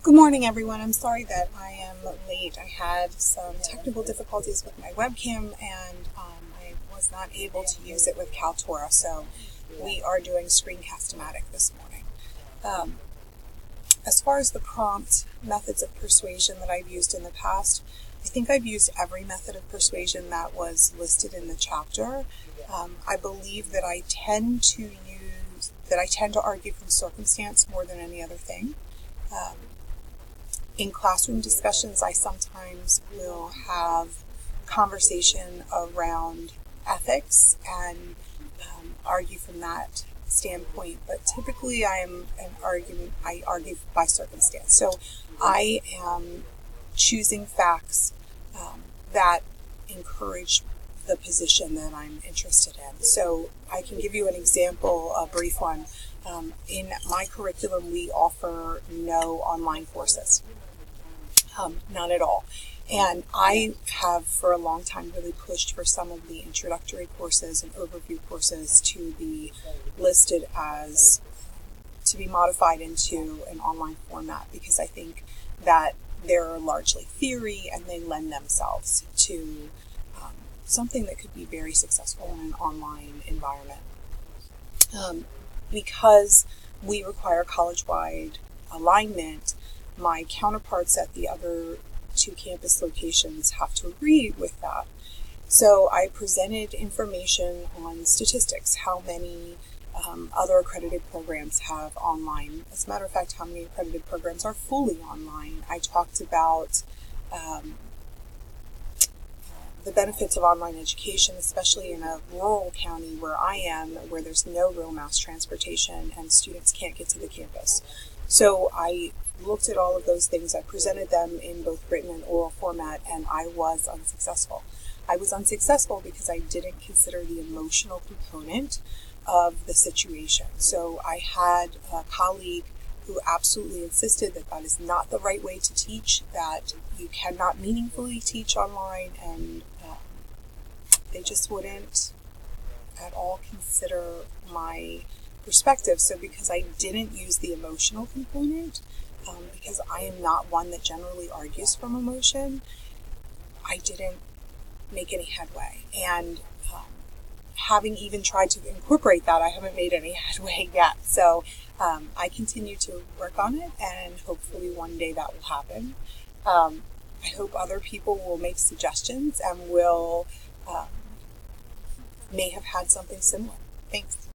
Good morning, everyone. I'm sorry that I am late. I had some technical difficulties with my webcam and I was not able to use it with Kaltura, so we are doing Screencast-O-Matic this morning. As far as the prompt methods of persuasion that I've used in the past, I think I've used every method of persuasion that was listed in the chapter. I believe that I tend to argue from circumstance more than any other thing. In classroom discussions, I sometimes will have conversation around ethics and argue from that standpoint, but typically I argue by circumstance. So I am choosing facts that encourage the position that I'm interested in. So I can give you an example, a brief one. In my curriculum, we offer no online courses. None at all. And I have for a long time really pushed for some of the introductory courses and overview courses to be listed as, to be modified into an online format, because I think that they're largely theory and they lend themselves to something that could be very successful in an online environment. Because we require college-wide alignment, my counterparts at the other two campus locations have to agree with that. So I presented information on statistics, how many other accredited programs have online. As a matter of fact, how many accredited programs are fully online. I talked about the benefits of online education, especially in a rural county where I am, where there's no real mass transportation and students can't get to the campus. So I looked at all of those things. I presented them in both written and oral format, and I was unsuccessful. I was unsuccessful because I didn't consider the emotional component of the situation. So I had a colleague who absolutely insisted that that is not the right way to teach, that you cannot meaningfully teach online, and they just wouldn't at all consider my perspective. So because I didn't use the emotional component, because I am not one that generally argues from emotion, I didn't make any headway. And having even tried to incorporate that, I haven't made any headway yet. So I continue to work on it, and hopefully one day that will happen. I hope other people will make suggestions and will may have had something similar. Thanks.